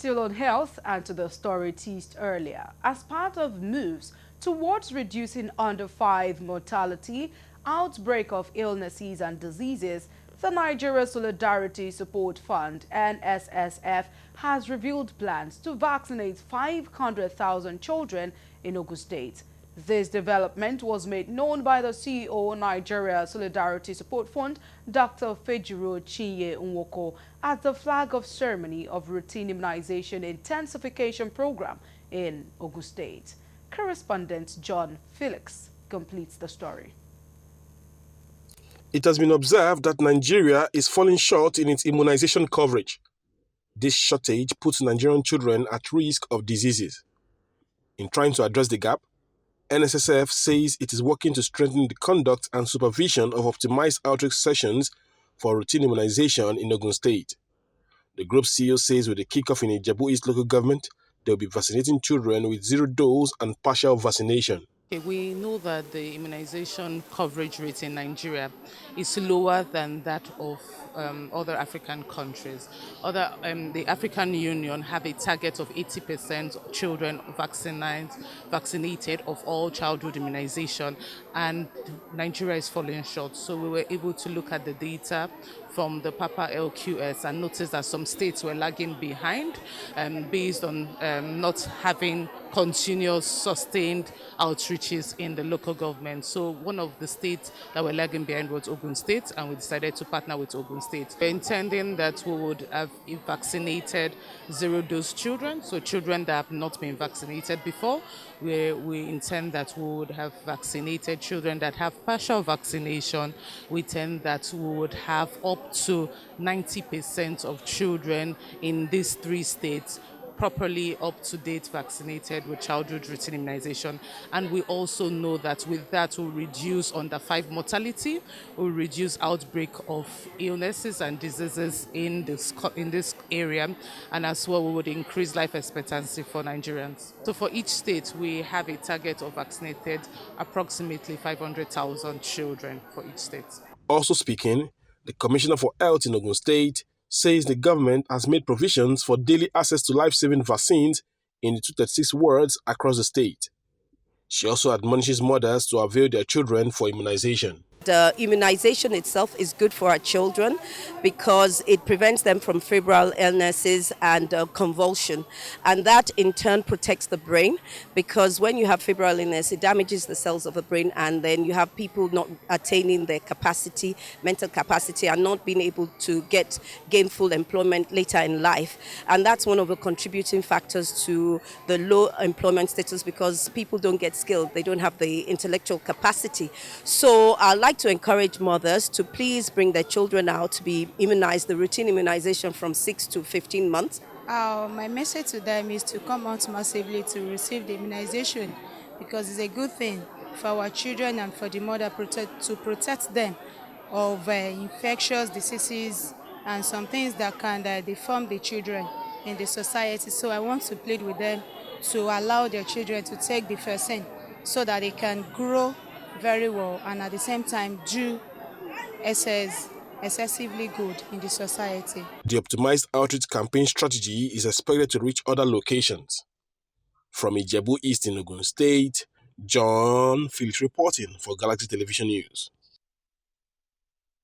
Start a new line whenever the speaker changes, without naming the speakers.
Still on health, and to the story teased earlier, as part of moves towards reducing under-5 mortality, outbreak of illnesses and diseases, the Nigeria Solidarity Support Fund, Nssf, has revealed plans to vaccinate 500,000 children in Ogun State. This development was made known by the CEO, Nigeria Solidarity Support Fund, Dr. Fejiro Chinye Nwoko, at the flag-off ceremony of routine immunization intensification program in Ogun State. Correspondent John Felix completes the story.
It has been observed that Nigeria is falling short in its immunization coverage. This shortage puts Nigerian children at risk of diseases. In trying to address the gap, Nssf says it is working to strengthen the conduct and supervision of optimized outreach sessions for routine immunization in Ogun State. The group CEO says with the kickoff in Ijebu East local government, they will be vaccinating children with 0 dose and partial vaccination.
We know that the immunization coverage rate in Nigeria is lower than that of other African countries. The African Union have a target of 80% children vaccinated of all childhood immunization, and Nigeria is falling short. So we were able to look at the data from the Papa LQS and notice that some states were lagging behind based on not having continuous sustained outreaches in the local government. So one of the states that were lagging behind was Ogun State, and we decided to partner with Ogun State. We're intending that we would have vaccinated 0-dose children, so children that have not been vaccinated before. We intend that we would have vaccinated children that have partial vaccination. We intend that we would have up to 90% of children in these 3 states properly up-to-date vaccinated with childhood routine immunization. And we also know that with that we'll reduce under-5 mortality, we'll reduce outbreak of illnesses and diseases in this area, and as well we would increase life expectancy for Nigerians. So for each state we have a target of vaccinated approximately 500,000 children for each state.
Also speaking, the Commissioner for Health in Ogun State says the government has made provisions for daily access to life-saving vaccines in the 236 wards across the state. She also admonishes mothers to avail their children for immunization.
The immunization itself is good for our children because it prevents them from febrile illnesses and convulsion. And that in turn protects the brain, because when you have febrile illness, it damages the cells of the brain, and then you have people not attaining their capacity, mental capacity, and not being able to get gainful employment later in life. And that's one of the contributing factors to the low employment status, because people don't get skilled, they don't have the intellectual capacity. So I'd like to encourage mothers to please bring their children out to be immunized, the routine immunization from 6 to 15 months.
My message to them is to come out massively to receive the immunization, because it's a good thing for our children and for the mother to protect them of infectious diseases and some things that can deform the children in the society. So I want to plead with them to allow their children to take the vaccine so that they can grow very well and at the same time do excessively good in the society.
The optimized outreach campaign strategy is expected to reach other locations. From Ijebu East in Ogun State, John Felix reporting for Galaxy Television News.